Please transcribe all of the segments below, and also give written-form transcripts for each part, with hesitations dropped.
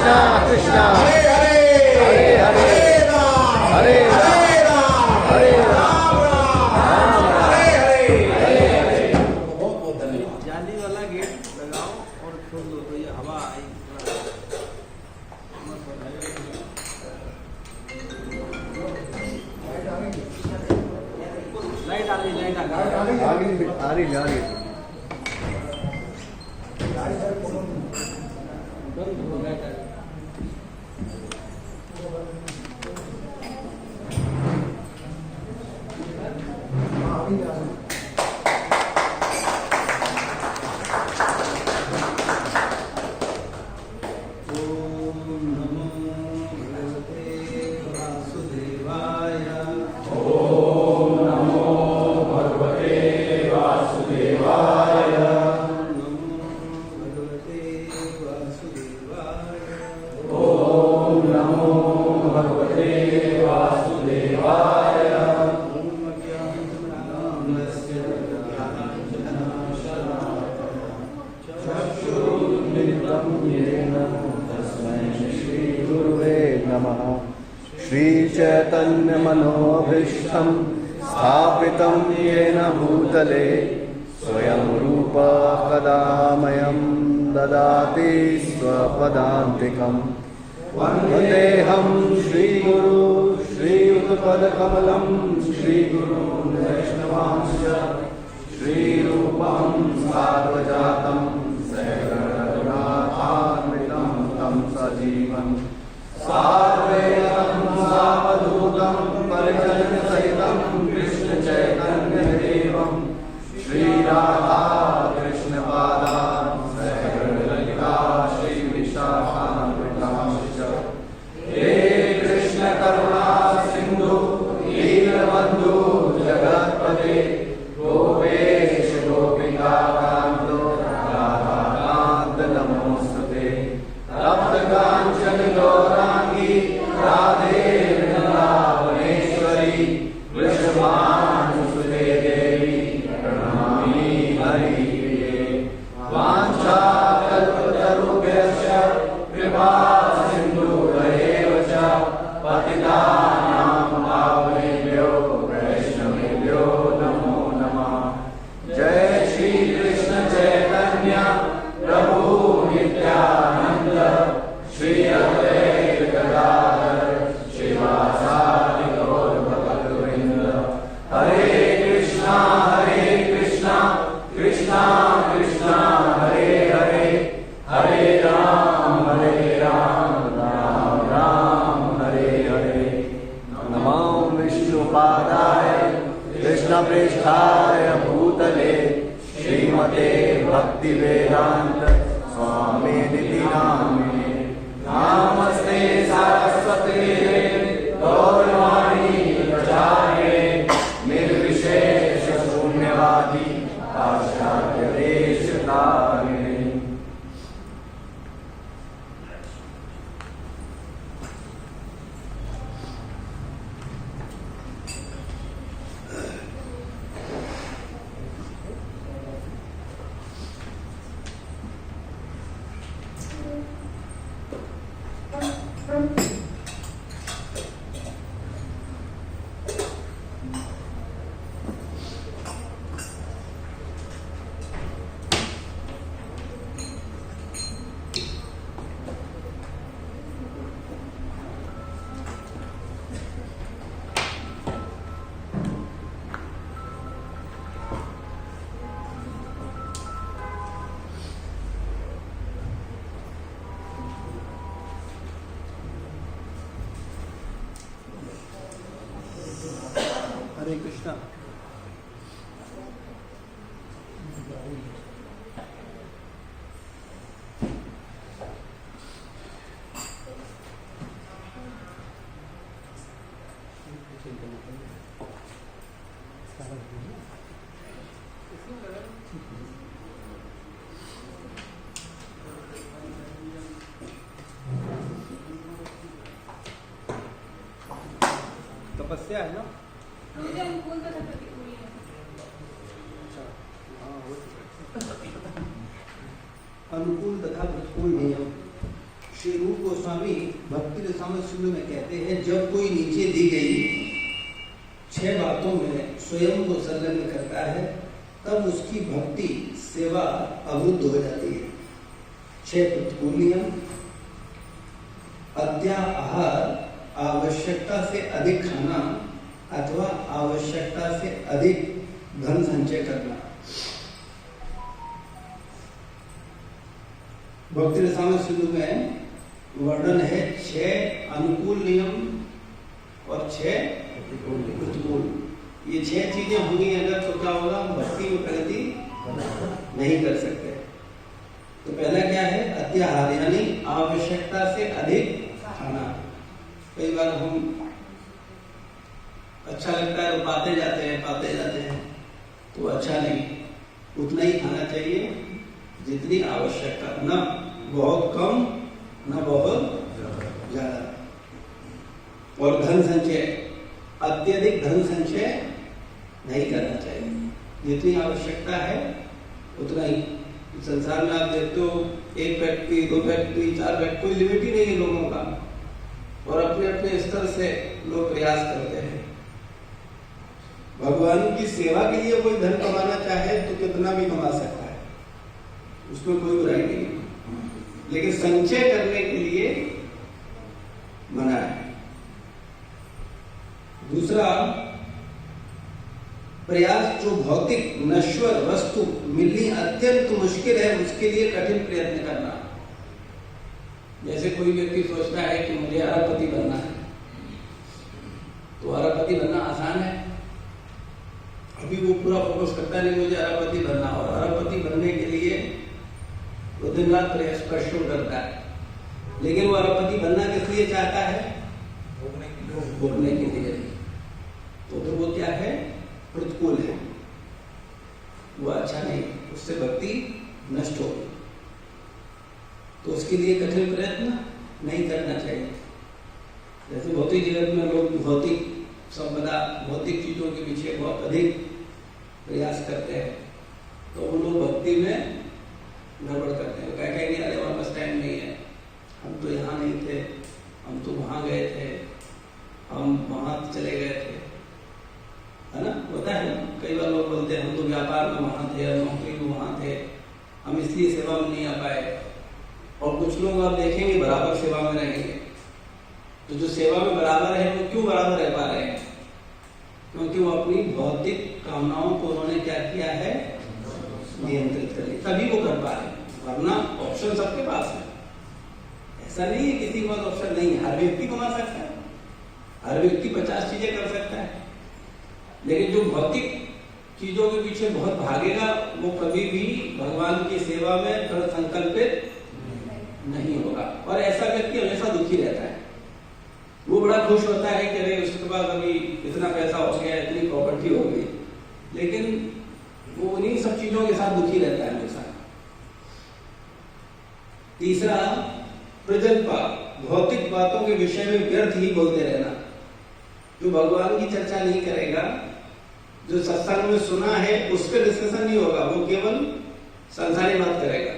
कृष्णा कृष्णा हरे हरे हरे हरे हरे हरे राम हरे राम राम हरे हरे हरे हरे। बहुत बहुत धन्यवाद। जाली वाला गेट लगाओ और खोल दो तो ये हवा आई। लाइट आ रही, लाइट आ रही। आ रही जा रही। बंद हो लाइट आ रही। श्रीचैतन्यमनोभीष्टं स्थापितं येन भूतले स्वयं रूप कदा मह्यं ददाति स्वपदान्तिकं। वन्देऽहं श्रीगुरु श्रीयुतपदकमलं श्रीगुरुं वैष्णवांश्च श्रीरूपं सार्वजातं सहगणरघुनाथान्वितं तं सजीवं साद्वैतं सावधूतं परिजनसहितं कृष्णचैतन्यदेवं श्रीराधा कृष्णपादान् सहगणललिता श्रीविशाखान्वितांश्च। हे कृष्ण करुणा सिन्धु दीनबन्धु जगत्पते गोपेश गोपिकान्तो राधाकान्त नमोस्तुते। तप्तकाञ्चन गौराङ्गी राधे वृन्दावनेश्वरी वृषभानुसुते देवी प्रणमामि हरिप्रिये। वाञ्छाकल्पतरुभ्यश्च कृपा सिन्धुभ्येव च पतितानां पावनेभ्यो वैष्णवेभ्यो नमो नमः। जय श्री कृष्ण चैतन्य प्रभु नित्यानंद श्री अद्वैत गदाधर श्रीवासादि गौर भक्तवृंद। हरे कृष्णा कृष्णा कृष्णा हरे हरे हरे राम राम राम हरे हरे। नमो विष्णुपादाय कृष्णप्रेष्ठाय भूतले श्रीमते भक्तिवेदांत स्वामिनिधि नामिने। नमस्ते सरस्वती गौरवाणी प्रचारिणे निर्विशेष शून्यवादी पाश्चात्य देशतारिणे। हरे कृष्णा। तपस्या है ना? मुझे अनुकूल का तपस्या हुई है। अच्छा, हाँ, अनुकूल तथा प्रतिकूल नियम श्री रूप गोस्वामी भक्ति रसामृत सिंधु में कहते हैं, जब कोई नीचे दी गई 6 बातों में स्वयं को संलग्न करता है तब उसकी भक्ति सेवा अवरुद्ध हो जाती है। 6 प्रतिकूल नियम: अत्याहार, आवश्यकता से अधिक खाना अथवा आवश्यकता से अधिक धन संचय करना। भक्ति रसामृत सिंधु में वर्णन है 6 अनुकूल नियम और 6 प्रतिकूल। ये 6 चीजें होंगी अगर तो क्या होगा, हम भक्ति में प्रगति नहीं कर सकते। तो पहला क्या है, अत्याहार यानी आवश्यकता से अधिक खाना। कई बार हम अच्छा लगता है तो पाते जाते हैं तो अच्छा नहीं, उतना ही खाना चाहिए जितनी आवश्यकता, न बहुत कम न बहुत ज्यादा। और धन संचय, अत्यधिक धन संचय नहीं करना चाहिए, जितनी आवश्यकता है उतना ही। संसार में आप देखते हो 1 फैक्ट्री 2 फैक्ट्री 4 फैक्ट्री, कोई लिमिट ही नहीं है लोगों का, और अपने अपने स्तर से लोग प्रयास करते हैं। भगवान की सेवा के लिए कोई धन कमाना चाहे तो कितना भी कमा सकता है, उसमें कोई बुराई नहीं है, लेकिन संचय करने के लिए मना है। दूसरा, प्रयास जो भौतिक नश्वर वस्तु मिलनी अत्यंत मुश्किल है उसके लिए कठिन प्रयत्न करना। जैसे कोई व्यक्ति सोचता है कि मुझे अरबपति बनना है, तो अरबपति बनना आसान है, अभी वो पूरा फोकस करता नहीं मुझे अरबपति बनना, और अरबपति बनने के लिए वो दिन रात प्रयास परिश्रम करता है। लेकिन वो अरबपति बनना किस लिए चाहता है, भोगने के लिए। तो फिर वो क्या है, प्रतिकूल है, वो अच्छा नहीं, उससे भक्ति नष्ट होगी। तो उसके लिए कठिन प्रयत्न नहीं करना चाहिए। जैसे भौतिक जगत में लोग भौतिक संपदा, भौतिक चीजों के पीछे बहुत अधिक प्रयास करते हैं, तो वो लोग भक्ति में गड़बड़ करते हैं। क्या कहेंगे, अरे हमारे पास टाइम नहीं है, हम तो यहाँ नहीं थे, हम तो वहाँ गए थे, हम वहाँ चले गए थे, है ना, होता है ना। कई बार लोग बोलते हैं हम तो व्यापार में वहाँ थे, नौकरी में वहाँ थे, हम इसलिए सेवा में नहीं आ पाए। और कुछ लोग आप देखेंगे बराबर सेवा में रहेंगे, तो जो सेवा में बराबर है वो क्यों बराबर रह पा रहे हैं, क्योंकि वो अपनी भौतिक कामनाओं को उन्होंने क्या किया है, नियंत्रित कर लिया, तभी वो कर पा रहे हैं। वरना ऑप्शन सबके पास है, ऐसा नहीं है किसी के पास ऑप्शन नहीं है। हर व्यक्ति कमा सकता है, हर व्यक्ति 50 चीजें कर सकता है, लेकिन जो भौतिक चीजों के पीछे बहुत भागेगा वो कभी भी भगवान की सेवा में दृढ़ संकल्पित नहीं होगा। और ऐसा व्यक्ति हमेशा दुखी रहता है। वो बड़ा खुश होता है कि अरे उसके पास अभी इतना पैसा हो गया, इतनी प्रॉपर्टी हो गई, लेकिन वो उन्हीं सब चीजों के साथ दुखी रहता है हमेशा। तीसरा, प्रजल्पा, भौतिक बातों के विषय में व्यर्थ ही बोलते रहना। जो भगवान की चर्चा नहीं करेगा, जो सत्संग में सुना है उस पर डिस्कशन नहीं होगा, वो केवल संसारी बात करेगा।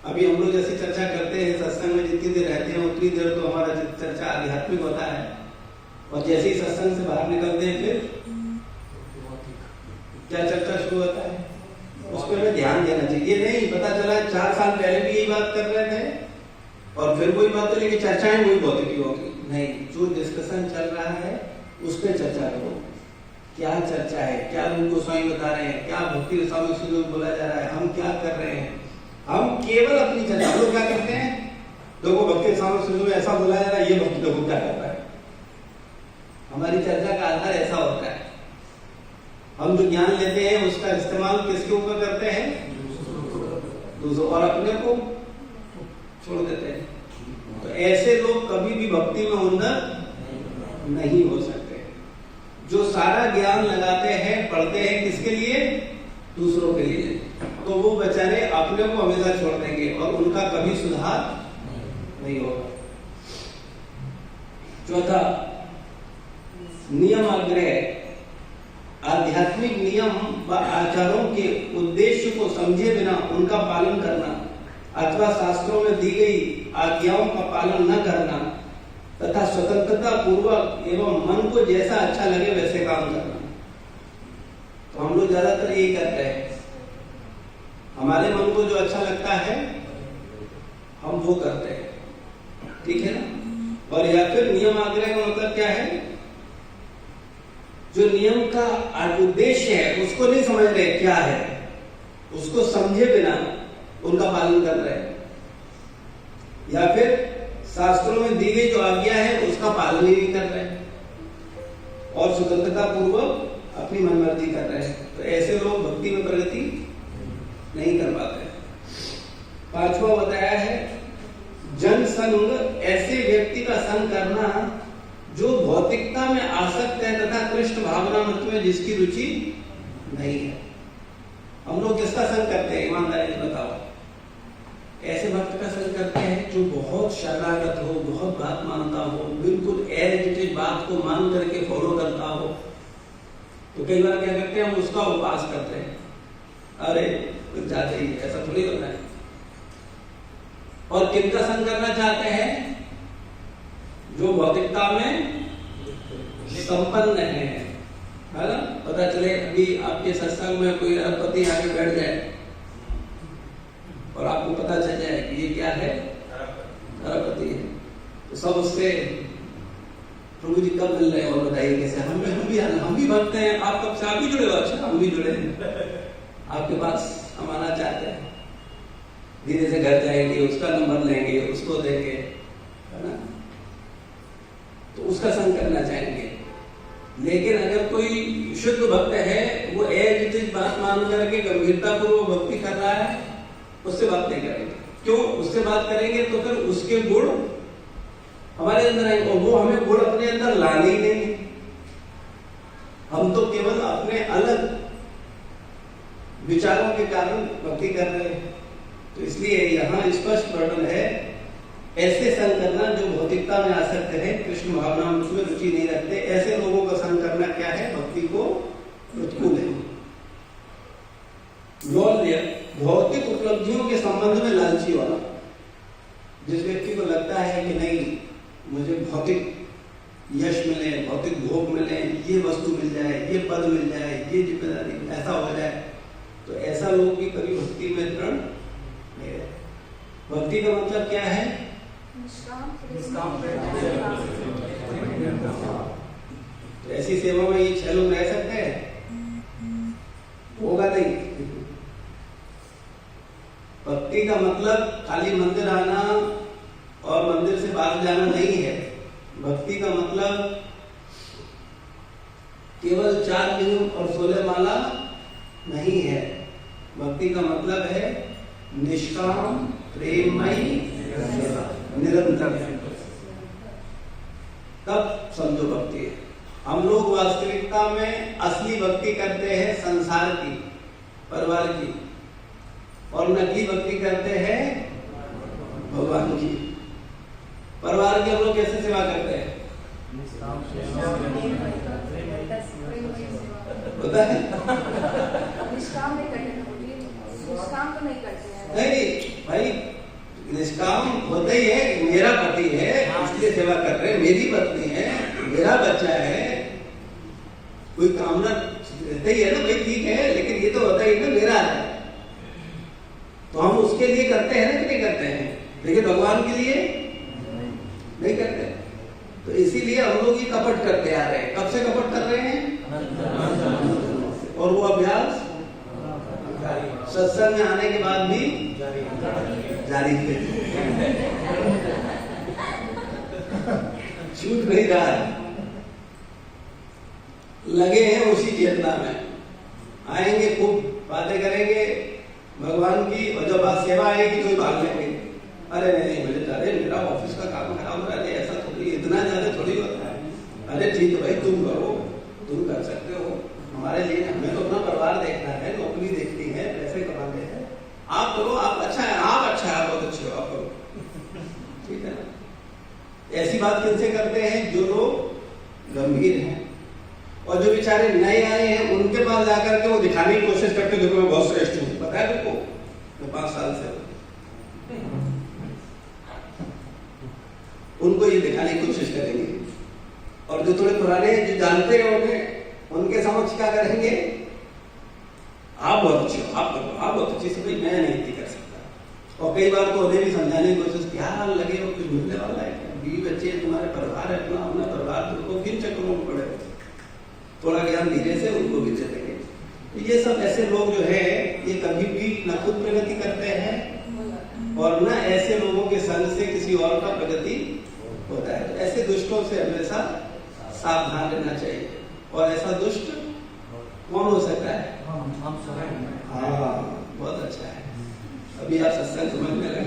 अभी हम लोग जैसे चर्चा करते हैं सत्संग में, जितनी देर रहते हैं उतनी देर तो हमारा चर्चा आध्यात्मिक होता है, और जैसे ही सत्संग से बाहर निकलते हैं फिर क्या चर्चा शुरू होता है, उस पर हमें ध्यान देना चाहिए। ये नहीं पता चला 4 साल पहले भी यही बात कर रहे थे और फिर वही बात, लेकिन चर्चाएं वही भौतिकी होगी। नहीं, जो डिस्कशन चल रहा है उस पर चर्चा करो। क्या चर्चा है, क्या रूप गोस्वामी बता रहे हैं, क्या भक्ति रसामृत सिंधु में बोला जा रहा है, हम क्या कर रहे हैं। हम केवल अपनी चर्चा, लोग क्या करते हैं, देखो भक्ति रसामृत सिंधु में ऐसा बोला जा रहा है, ये भक्ति देखो क्या कर रहा है। हमारी चर्चा का आधार ऐसा होता है, हम जो ज्ञान लेते हैं उसका इस्तेमाल किसके ऊपर करते हैं, दूसरों, और अपने को छोड़ देते हैं। तो ऐसे लोग कभी भी भक्ति में उन्नत नहीं हो सकते। जो सारा ज्ञान लगाते हैं, पढ़ते हैं, किसके लिए, दूसरों के लिए, तो वो बेचारे अपने को हमेशा छोड़ देंगे और उनका कभी सुधार नहीं होगा। चौथा, नियमाग्रह, आध्यात्मिक नियम व आचारों के उद्देश्य को समझे बिना उनका पालन करना। अथवा शास्त्रों में दी गई आज्ञाओं का पालन न करना तथा स्वतंत्रता पूर्वक एवं मन को जैसा अच्छा लगे वैसे काम करना। तो हम लोग ज्यादातर यही करते हैं, हमारे मन को जो अच्छा लगता है हम वो करते हैं, ठीक है ना। और या फिर नियम आग्रह का मतलब क्या है, जो नियम का उद्देश्य है उसको नहीं समझ रहे क्या है, उसको समझे बिना उनका पालन कर रहे हैं, या फिर शास्त्रों में दी गई जो आज्ञा है उसका पालन ही नहीं कर रहे हैं और स्वतंत्रता पूर्वक अपनी मनमर्जी कर रहे हैं। तो ऐसे लोग भक्ति में प्रगति नहीं कर पाते। पांचवा बताया है जन संग, ऐसे व्यक्ति का संग करना जो भौतिकता में आसक्त है तथा कृष्ण भावना मत में जिसकी रुचि नहीं है। हम लोग किसका संग करते हैं, ईमानदारी से बताओ। ऐसे भक्त का संग करते हैं जो बहुत शरणागत हो, बहुत बात मानता हो, बिल्कुल एज इट इज बात को मान करके फॉलो करता हो। तो कई बार क्या करते हैं, हम उसका उपवास करते हैं, अरे कुछ जाते ही, ऐसा थोड़ी होता है। और किनका संग करना चाहते हैं, जो भौतिकता में संपन्न है ना। पता चले अभी आपके सत्संग में कोई अरबपति आके बैठ जाए और आपको पता चल जाए कि ये क्या है, अरबपति है, तो सब उससे प्रभु जी कब मिल रहे हैं और बताइए कैसे। हम भी भक्त हैं, आप कब से, आप भी जुड़े हो, अच्छा हम भी जुड़े हैं, आपके पास हम आना चाहते हैं। धीरे से घर जाएंगे, उसका नंबर लेंगे, उसको देंगे, है ना, तो उसका संग करना चाहेंगे। लेकिन अगर कोई शुद्ध भक्त है, वो एज इट इज बात मान करके गंभीरता पूर्वक भक्ति कर रहा है, उससे बात नहीं करेंगे। क्यों उससे बात करेंगे, तो फिर उसके गुण हमारे अंदर आएंगे और वो हमें गुण अपने अंदर लाने ही नहीं। हम तो केवल अपने अलग विचारों के कारण भक्ति कर रहे हैं। तो इसलिए यहाँ स्पष्ट वर्णन है, ऐसे संग करना जो भौतिकता में आसक्त है, कृष्ण भावना में रुचि नहीं रखते, ऐसे लोगों का संग करना क्या है, भक्ति को प्रतिकूल है। भौतिक उपलब्धियों के संबंध में लालची वाला, जिस व्यक्ति को लगता है कि नहीं मुझे भौतिक यश मिले, भौतिक भोग मिले, ये वस्तु मिल जाए, ये पद मिल जाए, ये जिम्मेदारी ऐसा हो जाए, तो ऐसा लोग भी कभी भक्ति में दृढ़ नहीं रहते। भक्ति का मतलब क्या है, तो ऐसी सेवा में ये 6 लोग रह सकते हैं, होगा नहीं। भक्ति का मतलब खाली मंदिर आना और मंदिर से बाहर जाना नहीं है। भक्ति का मतलब केवल 4 दिन और 16 माला नहीं है। भक्ति का मतलब है निष्काम प्रेममयी निरंतर, तब समझो भक्ति है। हम लोग वास्तविकता में असली भक्ति करते हैं संसार की, परिवार की, और नकली भक्ति करते हैं भगवान की। परिवार की हम लोग कैसे सेवा करते हैं, होता है निष्काम नहीं करते, निष्काम तो नहीं करते हैं। नहीं भाई, निष्काम होता ही है, मेरा पति है इसलिए सेवा कर रहे हैं, मेरी पत्नी है, मेरा बच्चा है, कोई कामना रहता ही है ना भाई, ठीक है, लेकिन ये तो होता ही ना मेरा है, तो हम उसके लिए करते हैं ना कि नहीं करते हैं, लेकिन भगवान के लिए नहीं करते। तो इसीलिए हम लोग ये कपट करते आ रहे हैं। कब से कपट कर रहे हैं, और वो अभ्यास सत्संग में आने के बाद भी जारी है, छूट नहीं रहा है। लगे हैं उसी चेतना में, आएंगे खूब बातें करेंगे भगवान की, और जब बात सेवा आएगी तो भाग लेंगे, अरे नहीं मुझे अरे मेरा ऑफिस का काम खराब हो रहा है, ऐसा थोड़ी, इतना ज्यादा थोड़ी होता है। अरे ठीक है भाई, तुम करो, तुम कर सकते हो, हमारे लिए हमें तो अपना परिवार देखना है, नौकरी देखनी है, पैसे कमाने हैं, आप करो, आप अच्छा है, आप अच्छा है, बहुत अच्छे हो, आप करो, ठीक है ना। ऐसी बात किनसे करते हैं, जो लोग गंभीर हैं, और जो बेचारे नए आए हैं उनके पास जाकर के वो दिखाने की कोशिश करते, देखो मैं बहुत श्रेष्ठ हूँ, पता है तुमको, मैं 5 साल से उनको ये दिखाने की कोशिश करेंगे। और जो थोड़े पुराने जो जानते हैं उनके समक्ष क्या करेंगे, आप बहुत अच्छे हो, आप करो, आप बहुत अच्छे से, भाई मैं नहीं कर सकता। और कई बार तो उन्हें भी समझाने की कोशिश, क्या लगे हो कुछ मिलने वाला है, बीवी बच्चे तुम्हारे परिवार है, अपना अपना परिवार, तुमको किन चक्करों में पड़े, थोड़ा ज्ञान धीरे से उनको भी चलेंगे। तो ये सब ऐसे लोग जो है ये कभी भी न खुद प्रगति करते हैं और न ऐसे लोगों के संग से किसी और का प्रगति होता है। तो ऐसे दुष्टों से हमेशा सावधान रहना चाहिए। और ऐसा दुष्ट कौन हो सकता है? हाँ, बहुत अच्छा है, अभी आप सत्संग समझने लगे।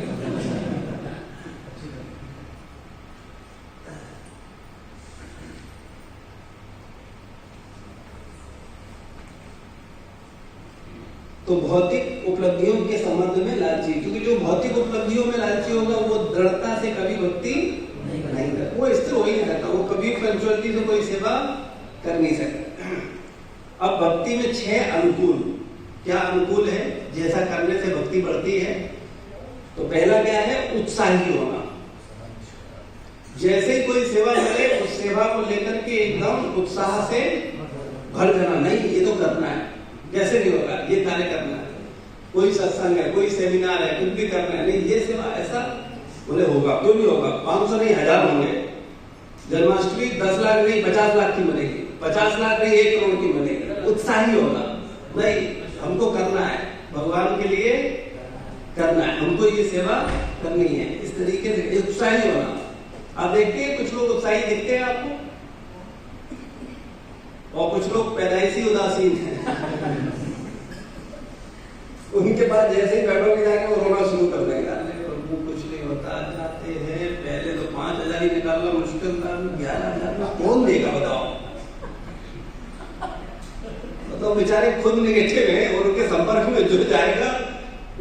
तो भौतिक उपलब्धियों के संबंध में लालची, क्योंकि जो भौतिक उपलब्धियों में लालची होगा वो दृढ़ता से कभी भक्ति नहीं करता, वो स्थिर हो ही नहीं सकता, वो कभी पंचुअलिटी से कोई सेवा कर नहीं सकता। अब भक्ति में 6 अनुकूल, क्या अनुकूल है जैसा करने से भक्ति बढ़ती है? तो पहला क्या है? उत्साही होना। जैसे ही कोई सेवा मिले उस सेवा को लेकर के एकदम उत्साह से भर जाना, नहीं ये तो करना है, कैसे नहीं होगा, ये कार्य करना है, कोई सत्संग है, कोई सेमिनार है, कुछ भी करना है, नहीं ये सेवा ऐसा बोले होगा, क्यों नहीं होगा, 500 नहीं 1000 होंगे, जन्माष्टमी 10 लाख नहीं 50 लाख की बनेगी, 50 लाख नहीं 1 करोड़ की बनेगी। उत्साही होगा, नहीं हमको करना है, भगवान के लिए करना है, हमको ये सेवा करनी है, इस तरीके से उत्साही होना। आप देखते हैं कुछ लोग उत्साही दिखते हैं आपको और कुछ लोग पैदाइशी उदासीन हैं। उनके पास जैसे ही बैठोगे जाके वो रोना शुरू कर देगा, प्रभु कुछ नहीं होता, जाते हैं, पहले तो 5000 ही निकालना मुश्किल था, 11000 में कौन देगा बताओ। तो बेचारे खुद नेगेटिव है और उनके संपर्क में जो जाएगा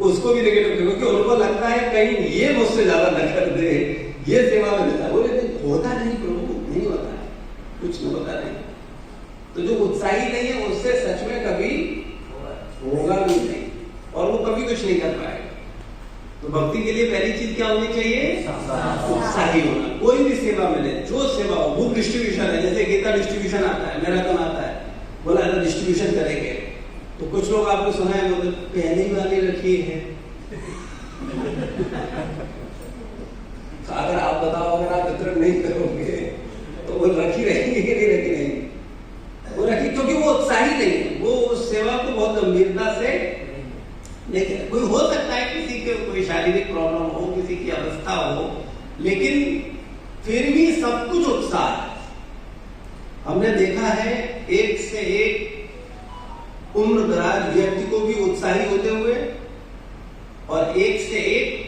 उसको भी नेगेटिव, क्योंकि उनको लगता है कहीं ये मुझसे ज्यादा न कर दे, ये सेवा में देता है, होता नहीं प्रभु, नहीं होता है, कुछ नहीं होता नहीं। तो जो उत्साही नहीं है उससे सच में कभी होगा भी नहीं और वो कभी कुछ नहीं कर पाएगा। तो भक्ति के लिए पहली चीज क्या होनी चाहिए? उत्साही होना। कोई भी सेवा मिले, जो सेवा हो, बुक डिस्ट्रीब्यूशन है, जैसे गीता डिस्ट्रीब्यूशन आता है, मैराथन आता है, बोला है डिस्ट्रीब्यूशन करेंगे, तो कुछ लोग आपको सुना है बोले पहले ही वाली रखी है। अगर आप बताओ, अगर आप वितरण नहीं करोगे तो वो रखी रहेंगे कि नहीं रखी रहेंगी? वो रखी, क्योंकि वो उत्साही नहीं है, वो उस सेवा को बहुत गंभीरता से नहीं। कोई हो सकता है किसी के कोई शारीरिक प्रॉब्लम हो, किसी की अवस्था हो, लेकिन फिर भी सब कुछ उत्साह है। हमने देखा है एक से एक उम्र दराज व्यक्ति को भी उत्साही होते हुए और एक से एक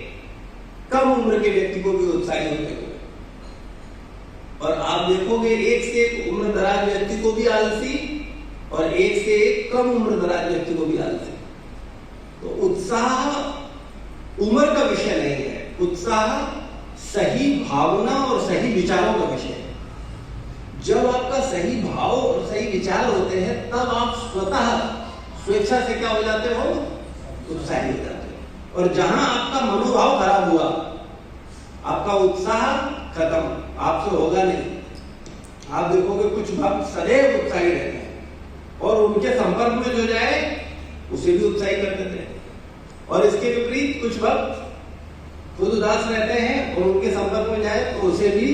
कम उम्र के व्यक्ति को भी उत्साही होते हुए, और आप देखोगे एक से एक उम्र दराज व्यक्ति को भी आलसी और एक से एक कम उम्र दराज व्यक्ति को भी आलसी। तो उत्साह उम्र का विषय नहीं है, उत्साह सही भावना और सही विचारों का विषय है। जब आपका सही भाव और सही विचार होते हैं तब आप स्वतः स्वेच्छा से क्या हो जाते हो? उत्साही हो जाते हो। और जहां आपका मनोभाव खराब हुआ, आपका उत्साह खत्म, आपसे होगा नहीं। आप देखोगे कुछ भक्त सदैव उत्साही रहते हैं और उनके संपर्क में जो जाए उसे भी उत्साही कर देते हैं, और इसके विपरीत कुछ भक्त खुद उदास रहते हैं और उनके संपर्क में जाए तो उसे भी,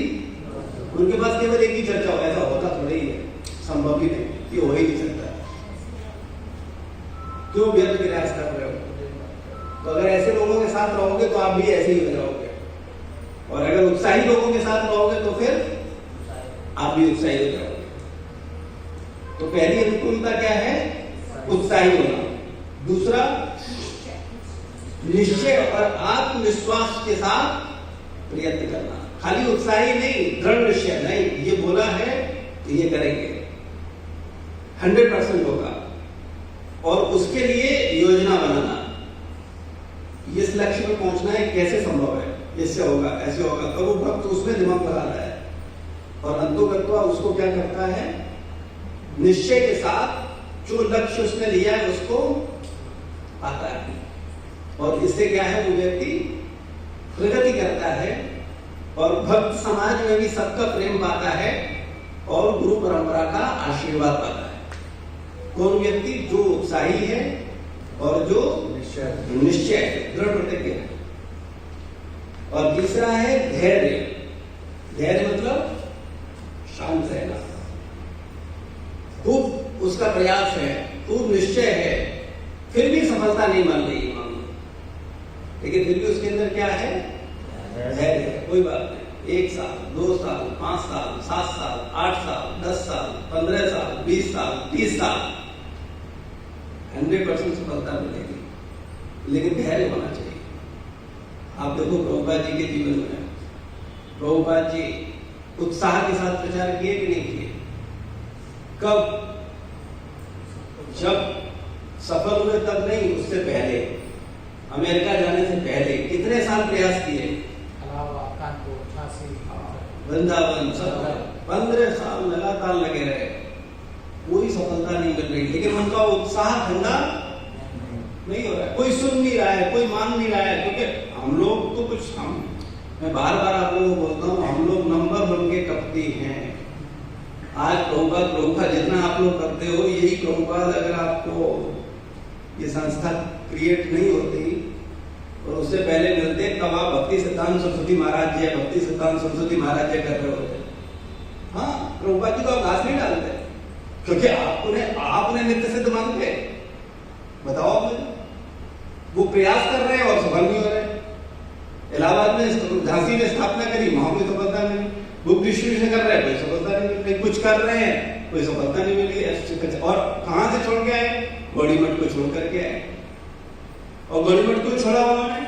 उनके पास केवल एक ही चर्चा हो, ऐसा होता थोड़ा ही है, संभव ही नहीं, ये हो ही नहीं सकता, क्यों व्यर्थ प्रयास कर रहे हो? तो अगर ऐसे लोगों के साथ रहोगे तो आप भी ऐसे ही हो जाओगे, और अगर उत्साही लोगों के साथ रहोगे तो फिर आप भी उत्साही हो जाओगे। तो पहली अनुकूलता क्या है? उत्साही होना। दूसरा, निश्चय और आत्मविश्वास के साथ प्रयत्न करना। खाली उत्साही नहीं, दृढ़ निश्चय नहीं, ये बोला है तो ये करेंगे, 100% होगा, और उसके लिए योजना बनाना, इस लक्ष्य में पहुंचना है, कैसे संभव है, इससे होगा, ऐसे होगा, तो वो भक्त उसमें दिमाग लगा रहा है, और अंतोगत्वा उसको क्या करता है? निश्चय के साथ जो लक्ष्य उसने लिया है उसको पाता है, और इससे क्या है, वो व्यक्ति प्रगति करता है और भक्त समाज में भी सबका प्रेम पाता है और गुरु परंपरा का आशीर्वाद पाता है। कौन व्यक्ति? जो उत्साही है और जो निश्चय है, दृढ़ प्रतिज्ञ है। और तीसरा है धैर्य। धैर्य मतलब शांत रहना, खूब उसका प्रयास है, खूब निश्चय है, फिर भी सफलता नहीं मान रही मान लो, लेकिन फिर भी उसके अंदर क्या है? धैर्य है। कोई बात नहीं, 1 साल, 2 साल, 5 साल, 7 साल, 8 साल, 10 साल, 15 साल, 20 साल, 30 साल, 100% सफलता मिलेगी, लेकिन धैर्य होना चाहिए। आप देखो प्रभुपाद जी के जीवन में, प्रभुपाद जी उत्साह के साथ प्रचार किए कि नहीं किए? कब? जब सफल हुए तब नहीं, उससे पहले, अमेरिका जाने से पहले कितने साल प्रयास किए? वृंदावन सब 15 साल लगातार लगे रहे, कोई सफलता नहीं मिल रही, लेकिन उनका उत्साह ठंडा नहीं हो रहा है। कोई सुन नहीं रहा है, कोई मान नहीं रहा है, क्योंकि हम लोग तो कुछ मैं बार बार आप लोगों को बोलता हूँ, हम लोग नंबर बन के कपटी हैं। आज प्रभुपाद जितना आप लोग करते हो, यही प्रभुपाद अगर आपको ये संस्था क्रिएट नहीं होती और उससे पहले मिलते, तब आप भक्ति सिद्धांत सरस्वती महाराज जी, भक्ति सिद्धांत सरस्वती महाराज जी कर रहे होते। हाँ, प्रभुपाद जी तो आप घास नहीं डालते, क्योंकि आपने नित्य सिद्ध मानते। बताओ मुझे, वो प्रयास कर रहे हैं और सफल नहीं हो रहे। इलाहाबाद में, झांसी में स्थापना करी, वहां कोई सफलता नहीं। बुक डिस्ट्रीब्यूशन कर रहे हैं, कोई सफलता नहीं मिली। कुछ कर रहे हैं, कोई सफलता नहीं मिली। और कहां से छोड़ के आए? गौड़ीमठ को छोड़ करके आए। और गौड़ीमठ क्यों छोड़ा उन्होंने?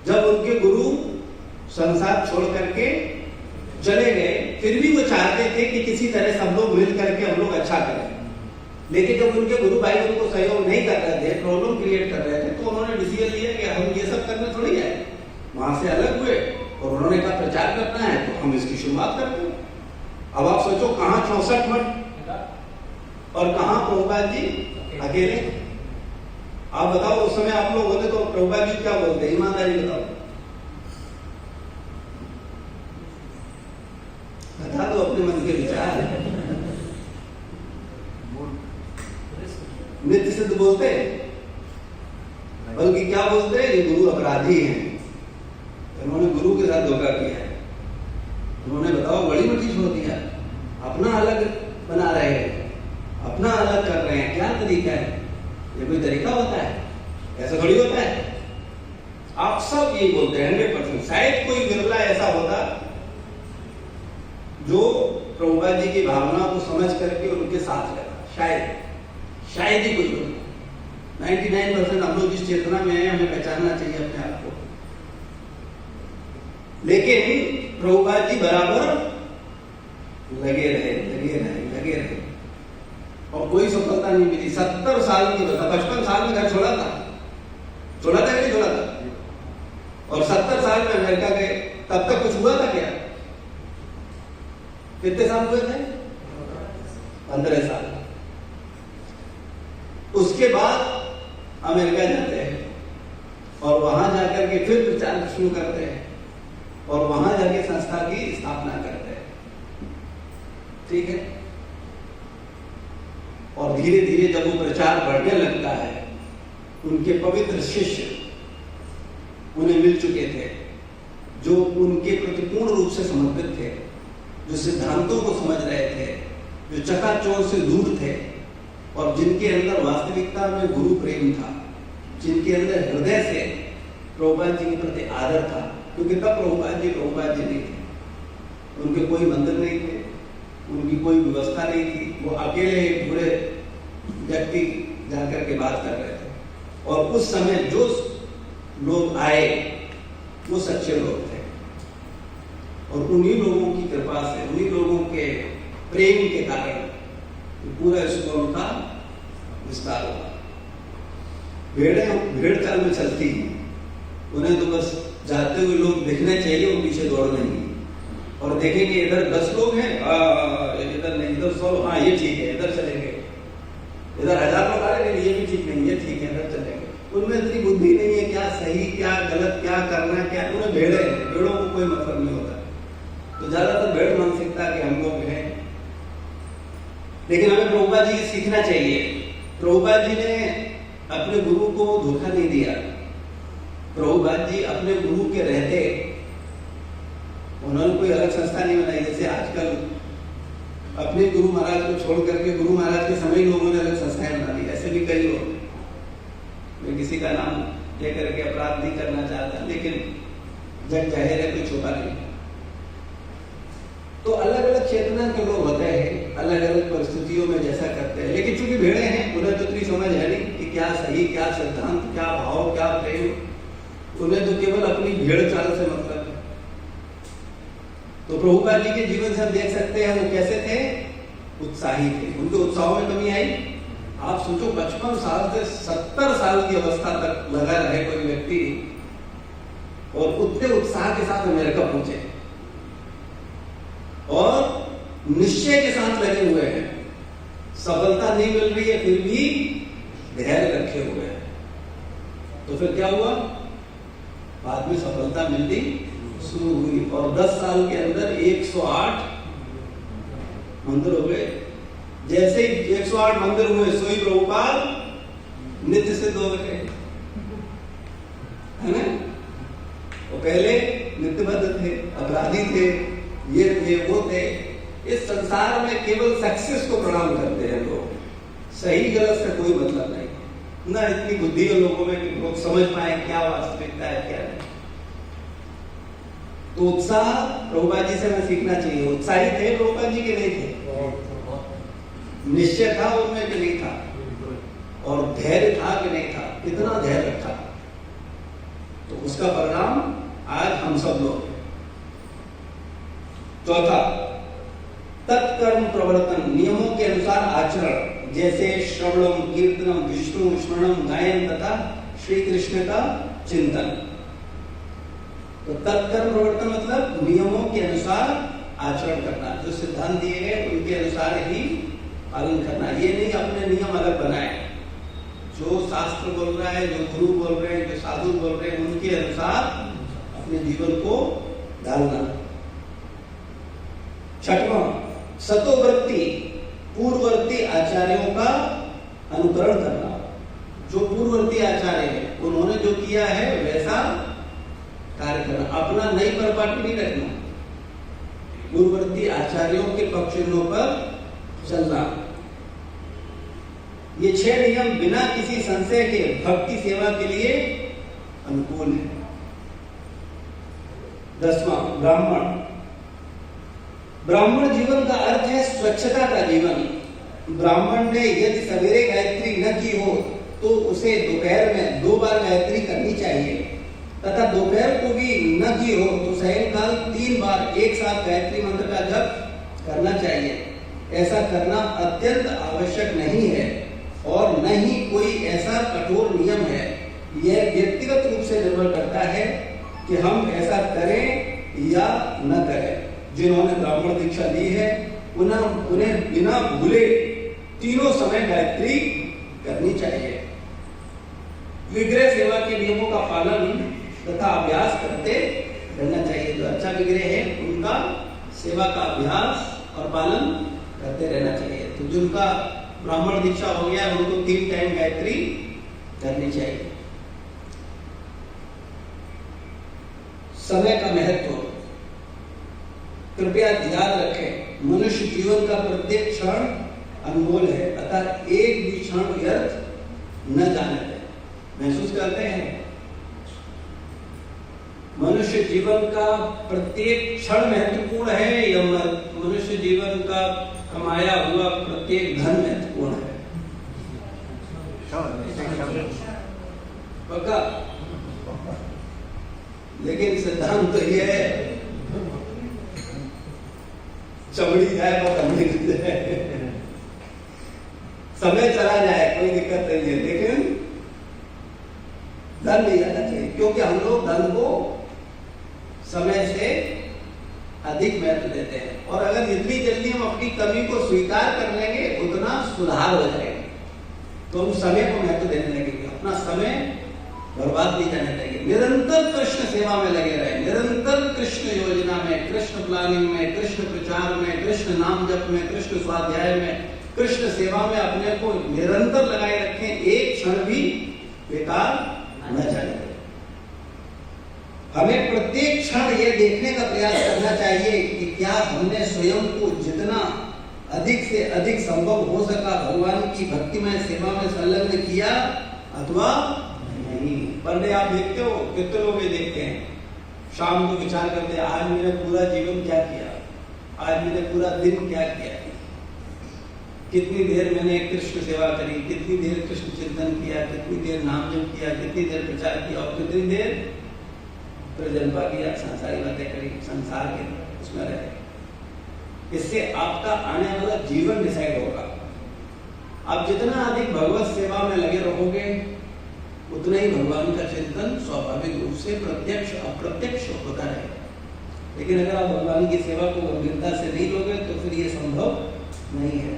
जब उनके गुरु संसार छोड़ करके चले गए, फिर भी वो चाहते थे कि किसी तरह सब लोग मिल करके हम लोग अच्छा करें। लेकिन जब उनके गुरु भाई उनको सहयोग नहीं कर रहे थे, प्रॉब्लम क्रिएट कर रहे थे, तो उन्होंने डिसीजन लिया कि हम ये सब करने थोड़ी जाए। वहां से अलग हुए और उन्होंने कहा प्रचार करना है तो हम इसकी शुरुआत करते हैं। अब आप सोचो, कहां 64 मठ और कहां प्रभुपाद जी अकेले। आप बताओ, उस समय आप लोग होते तो प्रभुपाद जी क्या बोलते? ईमानदारी बताओ, बता दो अपने मन के विचार। नित्य सिद्ध बोलते, बल्कि क्या बोलते? ये गुरु अपराधी हैं, उन्होंने गुरु के साथ धोखा किया है। उन्होंने बताओ बड़ी मठी छोड़ दिया, अपना अलग बना रहे हैं, अपना अलग कर रहे हैं। क्या तरीका है? ये कोई तरीका होता है? ऐसा थोड़ी होता है। आप सब यही बोलते हैं 100%। शायद कोई विरला ऐसा होता जो प्रभुपाद जी की भावना को समझ करके उनके साथ रहता, शायद ही कोई होता। 99% हम लोग जिस चेतना में है, हमें पहचानना चाहिए अपने आप को। लेकिन प्रभुपाद जी बराबर लगे रहे और कोई सफलता नहीं मिली। 70 साल की बता, 55 साल में घर छोड़ा था कि नहीं छोड़ा था? और 70 साल में अमेरिका गए, तब तक कुछ हुआ था क्या? कितने साल हुए थे? 15 साल। उसके बाद अमेरिका जाते हैं और वहां जाकर के फिर प्रचार शुरू करते हैं और वहां जाके संस्था की स्थापना करते हैं। ठीक है। और धीरे धीरे जब वो प्रचार बढ़ने लगता है, उनके पवित्र शिष्य उन्हें मिल चुके थे, जो उनके प्रति पूर्ण रूप से समर्पित थे, जो सिद्धांतों को समझ रहे थे, जो चकाचौंध से दूर थे और जिनके अंदर वास्तविकता में गुरु प्रेम था, जिनके अंदर हृदय से प्रभुपाद जी के प्रति आदर था। क्योंकि तब प्रभुपाद जी नहीं थे, उनके कोई मंदिर नहीं थे, उनकी कोई व्यवस्था नहीं थी। वो अकेले एक बूढ़े व्यक्ति जाकर के बात कर रहे थे और उस समय जो लोग आए वो सच्चे लोग थे और उन्हीं लोगों की कृपा से, उन्हीं लोगों के प्रेम के कारण पूरा स्कूल का विस्तार हुआ। भेड़ चाल में चलती हैं, उन्हें तो बस जाते हुए लोग देखने चाहिए, वो पीछे दौड़ नहीं और देखेंगे इधर 10 लोग हैं, इधर नहीं, इधर 100, हाँ ये ठीक है, इधर चलेंगे, इधर 1000 लोग आ रहे हैं, ये भी ठीक नहीं, ये ठीक है, इधर चलेंगे। उनमें इतनी बुद्धि नहीं है क्या सही क्या गलत, क्या करना क्या, उन्हें भेड़ों को कोई मतलब नहीं होता। तो ज्यादातर भेड़ मानसिकता के हम लोग हैं। लेकिन हमें प्रभुपाद जी से सीखना चाहिए। प्रभुपाद जी ने अपने गुरु को धोखा नहीं दिया। प्रभुपाद जी अपने गुरु के रहते उन्होंने कोई अलग संस्था नहीं बनाई। जैसे आजकल अपने गुरु महाराज को छोड़ करके गुरु महाराज के समय लोगों ने अलग संस्थाएं बना ली। ऐसे भी कई लोग, मैं किसी का नाम लेकर के अपराध नहीं करना चाहता, लेकिन जग जाहिर है कोई छुपा नहीं। तो अलग अलग चेतना के लोग होते हैं, अलग अलग परिस्थितियों में जैसा करते हैं। लेकिन चूंकि भेड़े हैं, उन्हें तो इतनी समझ है नहीं कि क्या सही, क्या सिद्धांत, क्या भाव, क्या प्रेम। उन्हें तो केवल अपनी भेड़ चाल से मतलब है। तो प्रभुपाद जी के जीवन से हम देख सकते हैं वो कैसे थे, उत्साही थे। उनके उत्साह में कमी आई। आप सोचो 55 साल से 70 साल की अवस्था तक लगा रहे कोई व्यक्ति और उतने उत्साह के साथ अमेरिका पहुंचे और निश्चय के साथ लगे हुए हैं। सफलता नहीं मिल रही है फिर भी धैर्य रखे हुए हैं। तो फिर क्या हुआ, बाद में सफलता मिलनी शुरू हुई और 10 साल के अंदर 108 मंदिर हो गए। जैसे ही 108 मंदिर हुए, सोई प्रभुपाद नित्य सिद्ध हो गए, है ना। वो पहले नित्यबद्ध थे, अपराधी थे, ये थे, वो थे। इस संसार में केवल सक्सेस को प्रणाम करते हैं लोग, सही गलत से कोई मतलब नहीं। ना इतनी बुद्धि है लोगों में कि लोग समझ पाए क्या वास्तविकता है क्या नहीं। तो उत्साह प्रभुपाद जी से हमें सीखना चाहिए। उत्साही थे प्रभुपाद जी के नहीं थे, निश्चय था उनमें कि नहीं था, और धैर्य था कि नहीं था, कितना धैर्य रखा। तो उसका परिणाम आज हम सब लोग। चौथा, तत्कर्म प्रवर्तन, नियमों के अनुसार आचरण, जैसे श्रवणम, कीर्तनम, विष्णु स्मरणम, गायन तथा श्री कृष्ण का चिंतन। तो तत्कर्म प्रवर्तन मतलब नियमों के अनुसार आचरण करना, जो सिद्धांत दिए गए उनके अनुसार ही पालन करना। ये नहीं अपने नियम अलग बनाए, जो शास्त्र बोल रहा है, जो गुरु बोल रहे हैं, जो साधु बोल रहे हैं, उनके अनुसार अपने जीवन को ढालना। छठवां, सतोवृत्ति, पूर्ववर्ती आचार्यों का अनुकरण करना। जो पूर्ववर्ती आचार्य है उन्होंने जो किया है वैसा कार्य करना, अपना नई परपाटी नहीं रखना। पूर्ववर्ती आचार्यों के पक्षों पर चलना। ये 6 नियम बिना किसी संशय के भक्ति सेवा के लिए अनुकूल है। 10वां, ब्राह्मण। ब्राह्मण जीवन का अर्थ है स्वच्छता का जीवन। ब्राह्मण ने यदि सवेरे गायत्री न की हो तो उसे दोपहर में 2 बार गायत्री करनी चाहिए, तथा दोपहर को भी न की हो तो सायंकाल 3 बार एक साथ गायत्री मंत्र का जप करना चाहिए। ऐसा करना अत्यंत आवश्यक नहीं है और न ही कोई ऐसा कठोर नियम है। यह व्यक्तिगत रूप से निर्भर करता है कि हम ऐसा करें या न करें। जिन्होंने ब्राह्मण दीक्षा ली है उन्हें बिना भूले तीनों समय गायत्री करनी चाहिए। विग्रह सेवा के नियमों का पालन तथा अभ्यास करते रहना चाहिए। जो अच्छा विग्रह है उनका सेवा का अभ्यास और पालन करते रहना चाहिए। तो जिनका ब्राह्मण दीक्षा हो गया उनको 3 टाइम गायत्री करनी चाहिए। समय का महत्व कृपया याद रखें, मनुष्य जीवन का प्रत्येक क्षण अनमोल है, अतः एक भी क्षण व्यर्थ न जाने दें। महसूस करते हैं, मनुष्य जीवन का प्रत्येक क्षण महत्वपूर्ण है या मनुष्य जीवन का कमाया हुआ प्रत्येक धन महत्वपूर्ण है? पक्का? लेकिन सिद्धांत तो यह है, चमड़ी जाए पर नहीं जाए, समय चला जाए कोई दिक्कत नहीं है, लेकिन धन नहीं जाना चाहिए। क्योंकि हम लोग धन को समय से अधिक महत्व देते हैं, और अगर जितनी जल्दी हम अपनी कमी को स्वीकार कर लेंगे उतना सुधार हो जाएगा। तो हम समय को महत्व देने लगेंगे, अपना समय बर्बाद नहीं करना चाहिए। निरंतर कृष्ण सेवा में लगे रहे, निरंतर कृष्ण योजना में, में, कृष्ण प्लानिंग में, कृष्ण प्रचार में, कृष्ण नाम जप में, कृष्ण स्वाध्याय में, कृष्ण सेवा में अपने को निरंतर लगाए रखें, एक क्षण भी बेकार न जाए। हमें प्रत्येक क्षण ये देखने का प्रयास करना चाहिए कि क्या हमने स्वयं को जितना अधिक से अधिक संभव हो सका भगवान की भक्तिमय सेवा में संलग्न किया अथवा नहीं। पर आप देखते हो कितने लोग ये देखते हैं, शाम को विचार करते हैं आज मैंने पूरा जीवन क्या किया, आज मैंने पूरा दिन क्या किया, कितनी देर मैंने कृष्ण सेवा करी, कितनी देर कृष्ण चिंतन किया, कितनी देर नाम जप किया, कितनी देर प्रचार किया और कितनी देर प्रजनपा किया, संसारी बातें करी, संसार के उसमें रहे। इससे आपका आने वाला जीवन डिसाइड होगा। आप जितना अधिक भगवत सेवा में लगे रहोगे उतना ही भगवान का चिंतन स्वाभाविक रूप से प्रत्यक्ष अप्रत्यक्ष होता रहेगा। लेकिन अगर आप भगवान की सेवा को गंभीरता से नहीं लोगे तो फिर ये संभव नहीं है।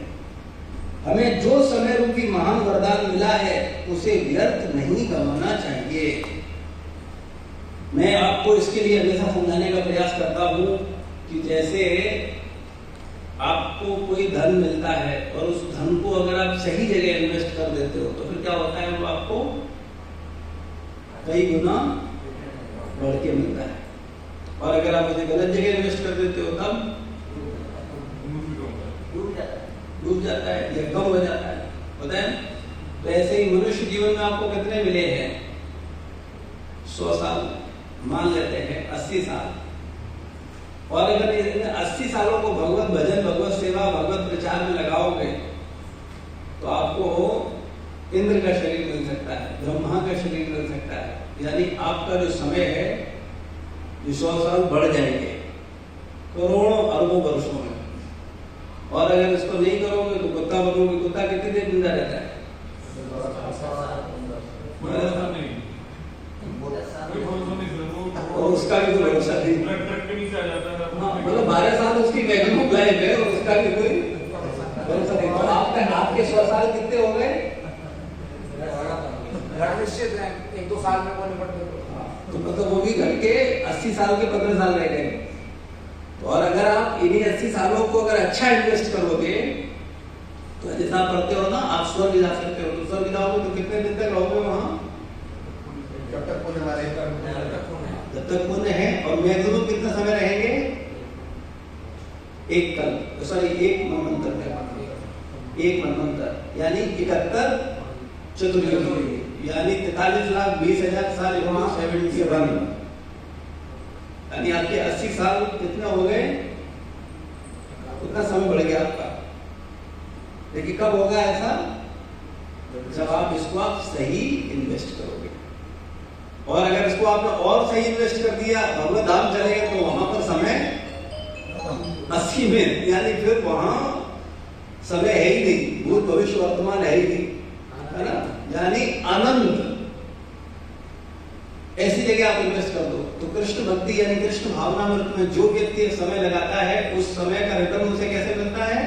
हमें जो समय रूपी महान वरदान मिला है उसे व्यर्थ नहीं गंवाना चाहिए। मैं आपको इसके लिए हमेशा समझाने का प्रयास करता हूं कि जैसे आपको कोई धन मिलता है और उस धन को अगर आप सही जगह इन्वेस्ट कर देते हो तो फिर क्या होता है, वो आपको कई गुना बढ़ के मिलता है। और अगर आप उसे गलत जगह इन्वेस्ट कर देते हो तब डूब जाता है या कम हो जाता है, पता है। तो ऐसे ही मनुष्य जीवन में आपको कितने मिले हैं, 100 साल मान लेते हैं, 80 साल। और अगर 80 सालों को भगवत भजन, भगवत सेवा, भगवत प्रचार में लगाओगे तो आपको इंद्र का शरीर मिल सकता है, ब्रह्मा का शरीर मिल सकता है। यानी आपका जो समय है जो 100 साल बढ़ जाएंगे करोड़ों अरबों वर्षों में। और अगर इसको नहीं करोगे तो कुत्ता बनोगे। कुत्ता कितनी देर जिंदा रहता है, और उसका भी कोई भरोसा नहीं। मतलब 12 साल उसकी मैक्सिमम लाइफ है और उसका भी कोई भरोसा नहीं। तो आपके 100 साल कितने हो गए, निश्चित है 1-2 साल में होने पड़ते। तो मतलब वो भी घट के 80 साल के 15 साल रह गए। और अगर आप इन्हीं 80 सालों को अगर अच्छा इन्वेस्ट करोगे तो जैसा आप पढ़ते हो ना, आप स्वर्ग जा सकते हो। तो स्वर्ग जाओगे तो कितने दिन तक रहोगे वहां, जब तक पुण्य वाले जब तक पुण्य है। और मैक्सिमम कितना समय रहेंगे, एक कल, सॉरी एक मनवंतर, एक मनवंतर यानी 71 चतुर्युगी, यानी 43,20,000 साल, 71। यानी आपके 80 साल कितने हो गए, उतना समय बढ़ गया आपका। लेकिन कब होगा ऐसा, जब आप इसको आप सही इन्वेस्ट करोगे। और अगर इसको आपने और सही इन्वेस्ट कर दिया, भगवत धाम चले गए तो वहां पर समय 80 में, यानी फिर वहां समय है ही नहीं, भूत भविष्य वर्तमान है ही नहीं, है ना। यानी अनंत ऐसी जगह आप इन्वेस्ट कर दो। तो कृष्ण भक्ति यानी कृष्ण भावनामृत में जो व्यक्ति समय लगाता है उस समय का रिटर्न उसे कैसे मिलता है,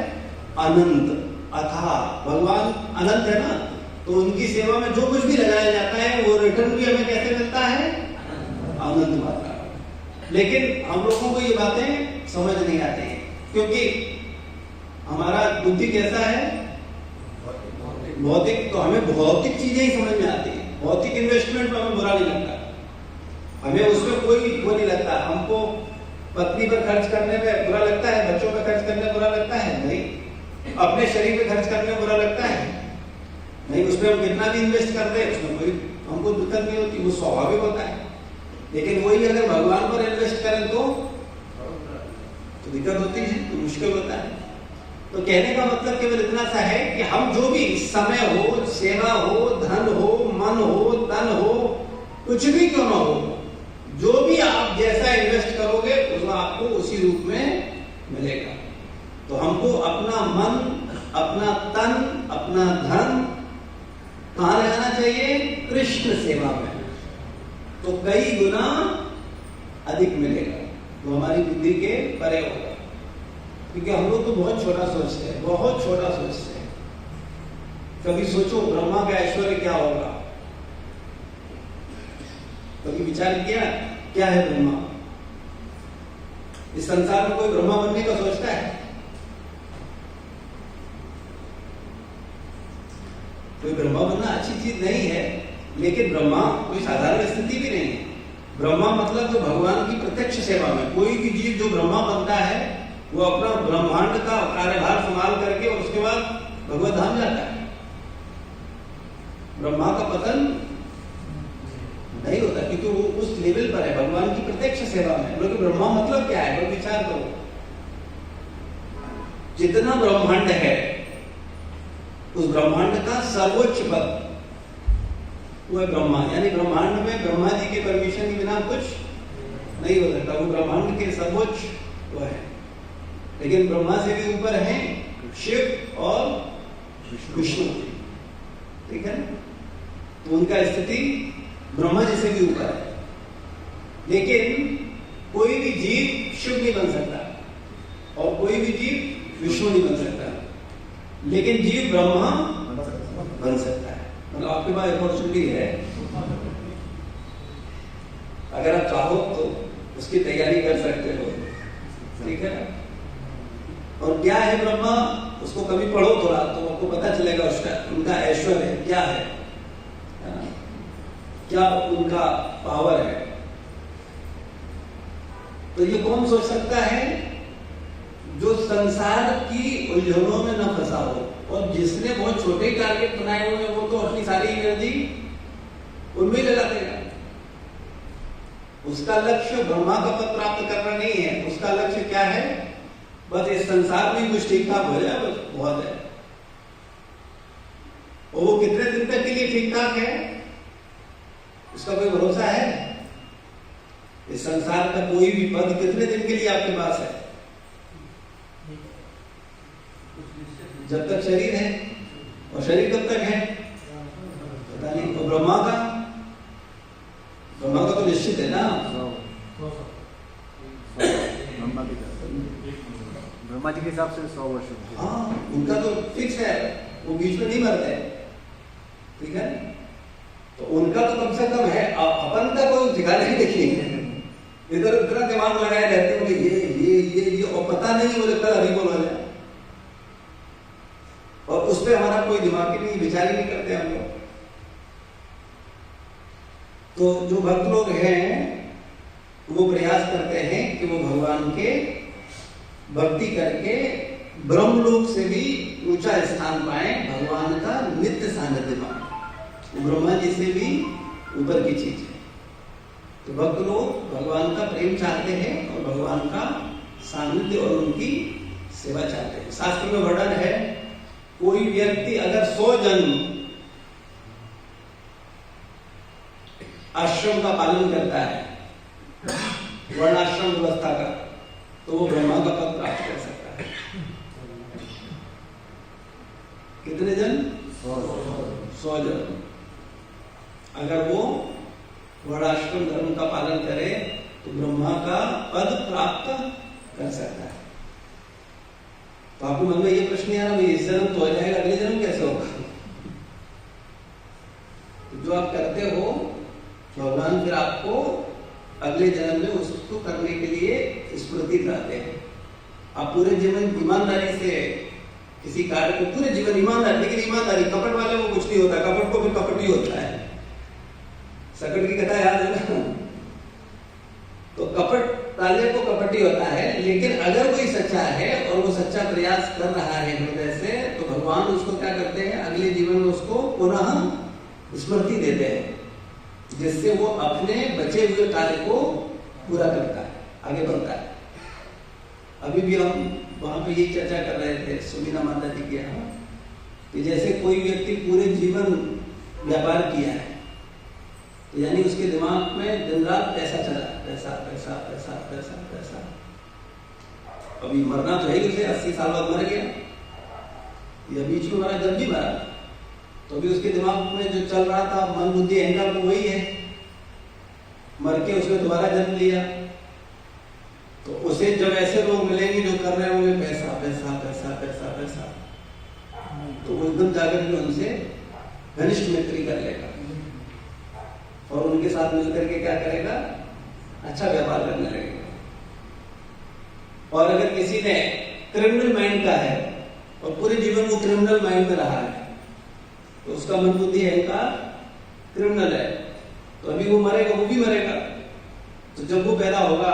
अनंत, अथाह। भगवान अनंत है ना, तो उनकी सेवा में जो कुछ भी लगाया जाता है वो रिटर्न भी हमें कैसे मिलता है, अनंत मात्रा। लेकिन हम लोगों को ये बातें समझ नहीं आती क्योंकि हमारा बुद्धि कैसा है, भौतिक। तो हमें भौतिक चीजें ही समझ में आती है। भौतिक इन्वेस्टमेंट में हमें बुरा नहीं लगता, हमें उसमें कोई वो नहीं लगता। हमको पत्नी पर खर्च करने में बुरा लगता है, बच्चों पर खर्च करने में बुरा लगता है नहीं, अपने शरीर पे खर्च करने में बुरा लगता है नहीं। उसमें हम कितना भी इन्वेस्ट करते हैं उसमें कोई हमको दिक्कत नहीं होती, वो स्वाभाविक होता है। लेकिन वही अगर भगवान पर इन्वेस्ट करें तो दिक्कत होती है, तो मुश्किल होता है। तो कहने का मतलब केवल इतना सा है कि हम जो भी समय हो, सेवा हो, धन हो, मन हो, तन हो, कुछ भी क्यों ना हो, जो भी आप जैसा इन्वेस्ट करोगे उसमें आपको उसी रूप में मिलेगा। तो हमको अपना मन, अपना तन, अपना धन कहाँ लगाना चाहिए, कृष्ण सेवा में, तो कई गुना अधिक मिलेगा, तो हमारी बुद्धि के परे होगा। क्योंकि हम लोग तो बहुत छोटा सोचते हैं, बहुत छोटा सोचते हैं। कभी सोचो ब्रह्मा का ऐश्वर्य क्या होगा, कभी विचार किया क्या है ब्रह्मा? इस संसार में कोई ब्रह्मा बनने का सोचता है? कोई ब्रह्मा बनना अच्छी चीज नहीं है, लेकिन ब्रह्मा कोई साधारण स्थिति भी नहीं है। ब्रह्मा मतलब जो भगवान की प्रत्यक्ष सेवा में, कोई भी जीव जो ब्रह्मा बनता है वो अपना ब्रह्मांड का कार्यभार संभाल करके और उसके बाद भगवत धाम जाता है। ब्रह्मा का पतन नहीं होता क्योंकि वो उस लेवल पर है, भगवान की प्रत्यक्ष सेवा में। क्योंकि ब्रह्मा मतलब क्या है, तो विचार करो, जितना ब्रह्मांड है उस ब्रह्मांड का सर्वोच्च पद वो है ब्रह्मा। यानी ब्रह्मांड में ब्रह्मा जी के परमिशन के बिना कुछ नहीं हो सकता, वो ब्रह्मांड के सर्वोच्च वो है। लेकिन ब्रह्मा से भी ऊपर है शिव और विष्णु, ठीक है ना? तो उनका स्थिति ब्रह्मा जी से भी ऊपर है। लेकिन कोई भी जीव शिव नहीं बन सकता और कोई भी जीव विष्णु नहीं बन सकता, लेकिन जीव ब्रह्मा बन सकता है। मतलब आपके पास अपॉर्चुनिटी है, अगर आप चाहो तो उसकी तैयारी कर सकते हो, ठीक है? और क्या है ब्रह्मा, उसको कभी पढ़ो थोड़ा तो आपको पता चलेगा उसका, उनका ऐश्वर्य क्या है, क्या उनका पावर है। तो ये कौन सोच सकता है? जो संसार की उलझनों में न फंसा हो, और जिसने बहुत छोटे टारगेट बनाए हुए हैं वो तो अपनी सारी एनर्जी उनमें ही लगा देगा। उसका लक्ष्य ब्रह्मा का पद प्राप्त करना नहीं है, उसका लक्ष्य क्या है? बस इस संसार में कुछ ठीक ठाक हो जाए, बस बहुत है। और वो कितने दिन तक के लिए ठीक ठाक है उसका कोई भरोसा है? इस संसार का कोई भी पद कितने दिन के लिए आपके पास है? जब तक शरीर है, और शरीर कब तक है पता नहीं। और ब्रह्मा का तो निश्चित है ना, ब्रह्मा जी के हिसाब से 100 वर्ष। हाँ, उनका तो फिक्स है, वो बीच में नहीं मरते, ठीक है? तो उनका तो कम से कम है, अपन का कोई ठिकाना नहीं देखिए। इधर उधर दिमाग लगाए रहते हो कि ये और पता नहीं मुझे कल अभी बोल हो जाए, और उस पर हमारा कोई दिमाग ही नहीं, विचार ही नहीं करते हम लोग। तो जो भक्त लोग हैं वो प्रयास करते हैं कि वो भगवान के भक्ति करके ब्रह्मलोक से भी ऊंचा स्थान पाए, भगवान का नित्य सानिध्य पाए। ब्रह्मा जी से भी ऊपर की चीज है। तो भक्त लोग भगवान का प्रेम चाहते हैं और भगवान का सानिध्य और उनकी सेवा चाहते हैं। शास्त्र में वर्णन है, कोई व्यक्ति अगर 100 जन्म आश्रम का पालन करता है, वर्णाश्रम व्यवस्था का, तो वो ब्रह्मा का पद प्राप्त कर सकता है। कितने जन्म? 100 जन्म। अगर वो वर्णाश्रम धर्म का पालन करे तो ब्रह्मा का पद प्राप्त कर सकता है। तो आपको मन में ये प्रश्न आ रहा है, इस जन्म तो हो जाएगा, अगले जन्म कैसे होगा? तो जो आप करते हो भगवान फिर आपको अगले जन्म में उसको करने के लिए स्मृति कराते हैं। आप पूरे जीवन ईमानदारी से किसी कार्य को, पूरे जीवन ईमानदारी, लेकिन ईमानदारी, कपट वाले को कुछ नहीं होता, कपट को फिर कपट ही होता है। सकट की कथा याद है ना? तो कपट वाले को कपटी होता है, लेकिन अगर कोई सच्चा है और वो सच्चा प्रयास कर रहा है हृदय से, तो भगवान उसको क्या करते हैं, अगले जीवन में उसको पुनः स्मृति देते हैं, जिससे वो अपने बचे हुए कार्य को पूरा करता है, आगे बढ़ता है। अभी भी हम वहां पे ये चर्चा कर रहे थे सुमीना माता जी के यहाँ, कि जैसे कोई व्यक्ति पूरे जीवन व्यापार किया है, तो यानी उसके दिमाग में दिन रात पैसा चला, पैसा पैसा पैसा पैसा पैसा। अभी मरना तो है ही, उसे 80 साल बाद मर गया, या बीच में मरा, जब भी मरा, तो भी उसके दिमाग में जो चल रहा था मन बुद्धि अहंकार तो वही है। मर के उसने दोबारा जन्म लिया, तो उसे जब ऐसे लोग मिलेंगे जो कर रहे होंगे पैसा पैसा पैसा पैसा पैसा, तो वो एकदम जाकर के उनसे घनिष्ठ मैत्री कर लेगा और उनके साथ मिलकर के क्या करेगा, अच्छा व्यापार करने लगेगा। और अगर किसी ने क्रिमिनल माइंड का है और पूरे जीवन वो क्रिमिनल माइंड में रहा है, तो उसका मन बुद्धि अहंकार क्रिमिनल है, तो अभी वो मरेगा, वो भी मरेगा। तो जब वो पैदा होगा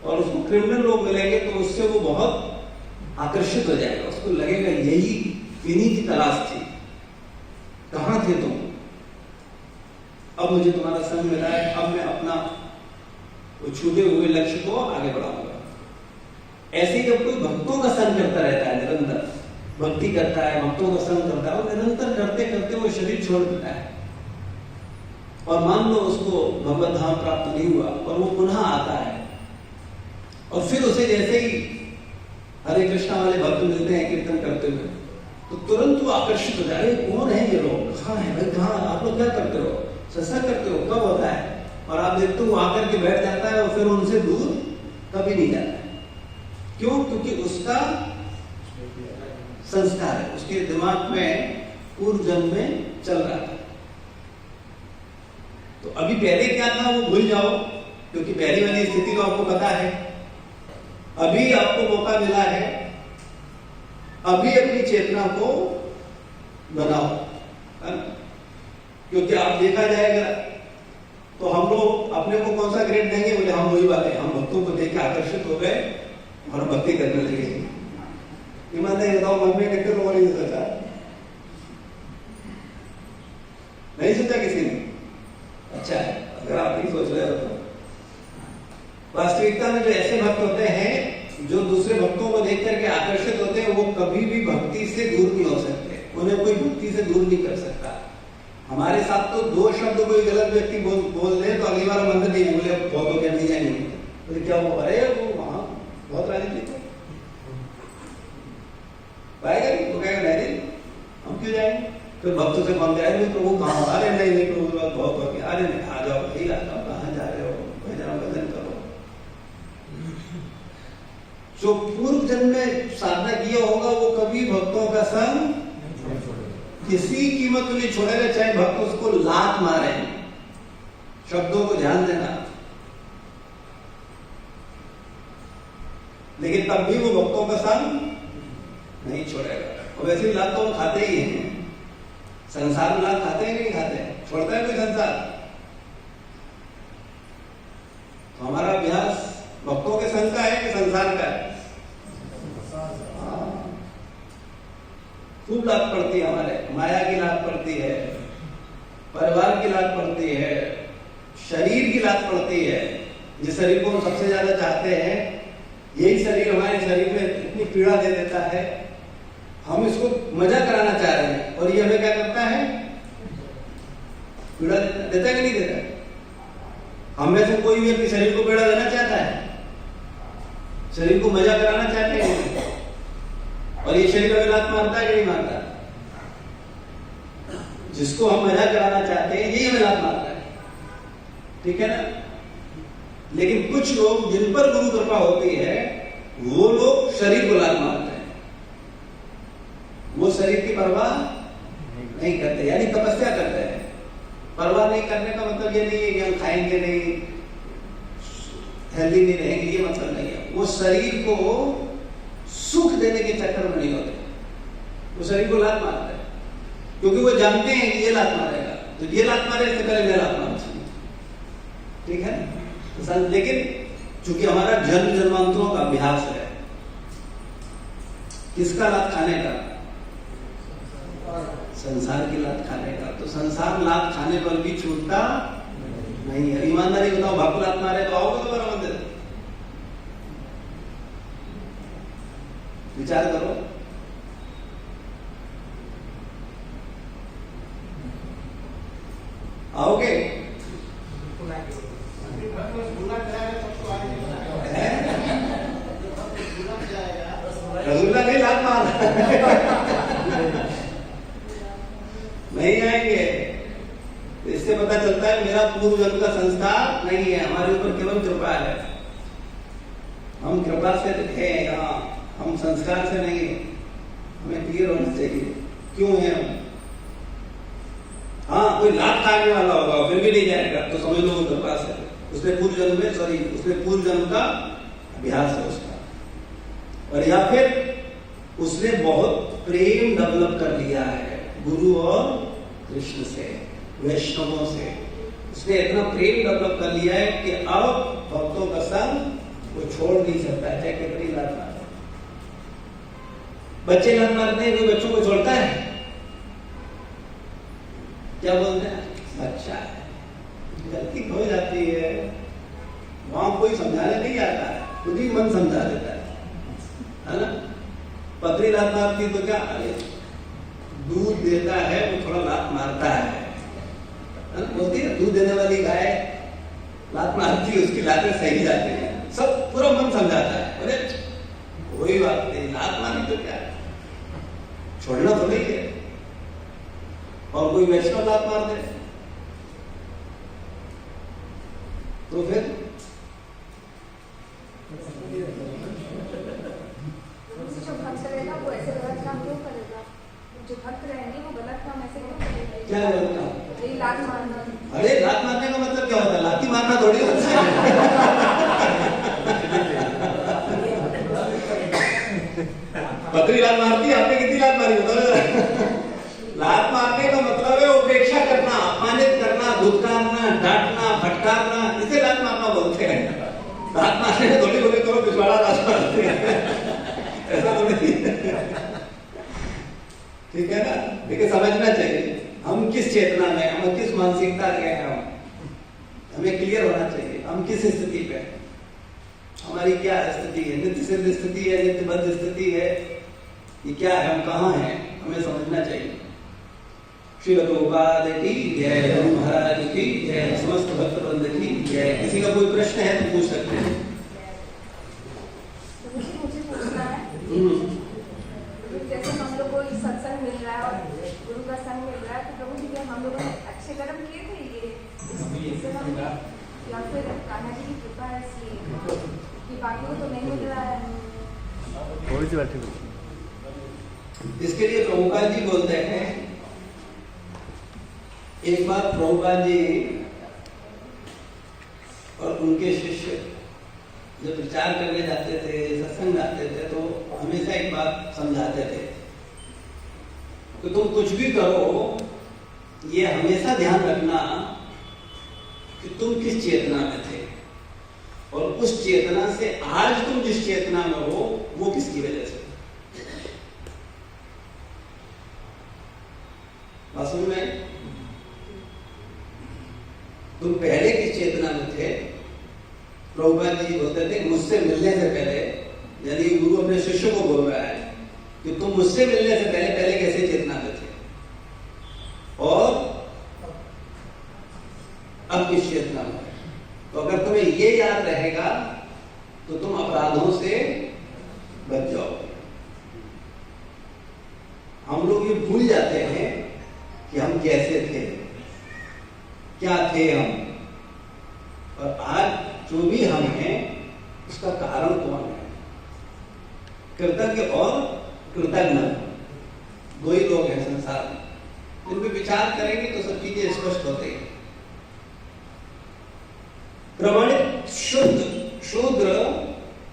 और उसको क्रिमिनल लोग मिलेंगे तो उससे वो बहुत आकर्षित हो जाएगा, उसको लगेगा यही इन्हीं की तलाश थी, कहां थे तुम, अब मुझे तुम्हारा संग मिला है, अब मैं अपना वो छूटे हुए लक्ष्य को आगे बढ़ाऊंगा। ऐसे ही जब कोई भक्तों का संग करता रहता है, निरंतर भक्ति करता है, भक्तों का संग करता है, और निरंतर करते करते वो शरीर छोड़ देता है और मान लो उसको भगवत धाम प्राप्त नहीं हुआ और वो पुनः आता है, और फिर उसे जैसे ही हरे कृष्णा वाले भक्त मिलते हैं कीर्तन करते हुए, तो तुरंत वो आकर्षित हो जाए, कौन है ये लोग, कहाँ है भाई, कहाँ आप लोग क्या करते हो, सत्संग करते हो, कब होता है, और आप देखते हो आकर के बैठ जाता है और फिर उनसे दूर कभी नहीं जाता है। क्यों? क्योंकि उसका संस्कार है, उसके दिमाग में पूर्व जन्म में चल रहा है। तो अभी पहले क्या था वो भूल जाओ, क्योंकि पहली वाली स्थिति तो आपको पता है। अभी आपको मौका मिला है, अभी अपनी चेतना को बनाओ, क्योंकि आप देखा जाएगा तो हम लोग अपने को कौन सा ग्रेड देंगे, बोले हम वही वाले, हम भक्तों को देख के आकर्षित हो गए और भक्ति करने लगे। ईमानदारी बताओ, मन में कितने लोगों ने सोचा? नहीं सोचा किसी ने? अच्छा है, अगर आप नहीं सोच रहे हो तो वास्तविकता में जो ऐसे भक्त होते हैं जो दूसरे भक्तों को देख करके आकर्षित होते हैं, वो कभी भी भक्ति से दूर नहीं हो सकते, उन्हें कोई भक्ति से दूर नहीं कर सकता। हमारे साथ तो दो शब्द कोई गलत व्यक्ति बोल दे तो अगली बार मंदिर नहीं है, बोले बहुत हो गया, नहीं जाएंगे, बोले क्या वो, अरे वो वहां बहुत राजनीति है, पाएगा नहीं तो कहेगा नहीं हम क्यों जाएंगे, फिर भक्तों से कौन जाएंगे, तो वो कहाँ, अरे नहीं तो बहुत हो गया, अरे नहीं आ जाओ भाई, आ जाओ, कहाँ जा रहे हो, भजन करो। जो पूर्व जन्म में साधना किया होगा वो कभी भक्तों का संग किसी कीमत में नहीं छोड़ेगा, चाहे भक्त उसको लात मारे। शब्दों को ध्यान देना, लेकिन तब भी वो भक्तों का संग नहीं छोड़ेगा। और वैसे भी लात तो हम खाते ही हैं, संसार में लात खाते हैं कि नहीं खाते हैं, छोड़ता है कोई संसार? तो हमारा अभ्यास भक्तों के संग का है कि संसार का है? खूब लात पड़ती है, हमारे माया की लात पड़ती है, परिवार की लात पड़ती है, शरीर की लात पड़ती है। जिस शरीर को हम सबसे ज्यादा चाहते हैं, यही शरीर हमारे शरीर में इतनी पीड़ा दे देता है, हम इसको मजा कराना चाह रहे हैं और ये हमें क्या करता है, पीड़ा देता है कि नहीं देता? हम में से कोई भी अपने शरीर को पीड़ा देना चाहता है? शरीर को मजा कराना चाहते हैं, और ये शरीर हमें लात मारता है कि नहीं मारता? जिसको हम मजा कराना चाहते हैं यही हमें लात मारता है, ठीक है ना? लेकिन कुछ लोग जिन पर गुरु कृपा होती है, वो लोग शरीर को लात मारते हैं, वो शरीर की परवाह नहीं करते, यानी तपस्या करते हैं। परवाह नहीं करने का मतलब ये नहीं है कि हम खाएंगे नहीं, हेल्दी नहीं रहेंगे, ये मतलब नहीं है। वो शरीर को सुख देने के चक्कर में नहीं होते, वो शरीर को लात मारते हैं, क्योंकि वो जानते हैं कि ये लात मारेगा, तो ये लात मारे इससे पहले मैं लात मारना चाहिए, ठीक है? लेकिन चूंकि हमारा जन्म जन्मांतरों का अभ्यास है किसका लात खाने का? संसार की लात खाने का। तो संसार लात खाने पर भी छूटता नहीं है। ईमानदारी बताओ, भक्त लात मारे तो आओगे दोबारा मंदिर? विचार करो। आओगे? रसगुल्ला नहीं लात मार नहीं आएंगे। इससे पता चलता है मेरा पूर्व जन्म का संस्कार नहीं है, हमारे ऊपर केवल कृपा है। हम कृपा से दिखे यहाँ, हम संस्कार से नहीं। हमें क्लियर होना चाहिए क्यों है हम। हाँ, कोई लात खाने वाला होगा फिर भी नहीं जाएगा तो समझ लो कृपा से। उसने पूर्व जन्म में, सॉरी, उसने पूर्व जन्म का अभ्यास है उसका। और या फिर उसने बहुत प्रेम डेवलप कर लिया है गुरु और कृष्ण से, वैष्णवों से। उसने इतना प्रेम डेवलप कर लिया है कि अब भक्तों का संग वो छोड़ नहीं सकता, चाहे कितनी लात मारे। बच्चे लात मारते हैं, कोई बच्चों को छोड़ता है? क्या बोलते हैं? अच्छा है, गलती हो जाती है, वहां कोई समझाने नहीं आता है, खुद ही मन समझा देता है ना। पतरी लात मारती तो क्या, अरे दूध देता है वो थोड़ा लात मारता है ना? बोलती है दूध देने वाली गाय लात मारती है, उसकी लातें सही जाती है, सब पूरा मन समझाता है, अरे कोई बात नहीं, लात मारी तो क्या, छोड़ना तो नहीं है। और कोई वैष्णव लात मार दे तो फिर जो भक्त रहेगा वो ऐसे गलत काम क्यों करेगा? जो भक्त रहेंगे वो गलत काम ऐसे क्यों करेगा? क्या गलत काम? यही लात मारना। अरे लात मारने का मतलब क्या होता है? लाती मारना थोड़ी होता है। पतरी लात मारती, आपने कितनी लात मारी होता? लात मारने का मतलब है उपेक्षा करना, अपमानित करना, धुतकारना, डांटना, फटकारना, इसे लात मारना बोलते हैं। लात मारने में थोड़ी बोले करो पिछवाड़ा लात मारते हैं, ऐसा थोड़ी। ठीक है ना? लेकिन समझना चाहिए हम किस चेतना में, हम किस मानसिकता के हैं, हमें क्लियर होना चाहिए हम किस स्थिति पे, हमारी क्या स्थिति है, नित्य सिद्ध स्थिति है, नित्य बद्ध स्थिति है, ये क्या है, हम कहाँ हैं, हमें समझना चाहिए। श्री प्रभुपाद की जय, गुरु महाराज की जय, समस्त भक्त वृंद की जय। किसी का कोई प्रश्न है तो पूछ सकते हैं। मुझे पूछना है, जैसे हम लोग को सत्संग मिल रहा है और गुरु का संग मिल रहा है, तो प्रभु जी हम लोगों ने अच्छे कर्म किए थे इससे हम, या फिर कान्हा जी की कृपा है इसलिए कि बाकी को तो नहीं मिल रहा है? थोड़ी सी बैठी इसके लिए प्रभुपाद जी बोलते हैं, एक बार प्रभुपाद जी और उनके शिष्य जब विचार करने जाते थे, सत्संग जाते थे, तो हमेशा एक बात समझाते थे कि तुम कुछ भी करो, ये हमेशा ध्यान रखना कि तुम किस चेतना में थे, और उस चेतना से आज तुम जिस चेतना में हो वो किसकी वजह से। वास्तव में तुम पहले किस चेतना में थे? प्रभुपाद जी बोलते थे मुझसे मिलने से पहले, यानी गुरु अपने शिष्य को बोल रहा है कि तुम मुझसे मिलने से पहले पहले कैसे चेतना में थे और अब किस चेतना में। तो अगर तुम्हें ये याद रहेगा तो तुम अपराधों से बच जाओगे। हम लोग ये भूल जाते हैं कि हम कैसे थे, क्या थे हम, और आज जो भी हम हैं उसका कारण कौन है। कृतज्ञ और कृतज्ञ दो ही लोग हैं संसार में। इन पे विचार करेंगे तो सब चीजें स्पष्ट होते हैं।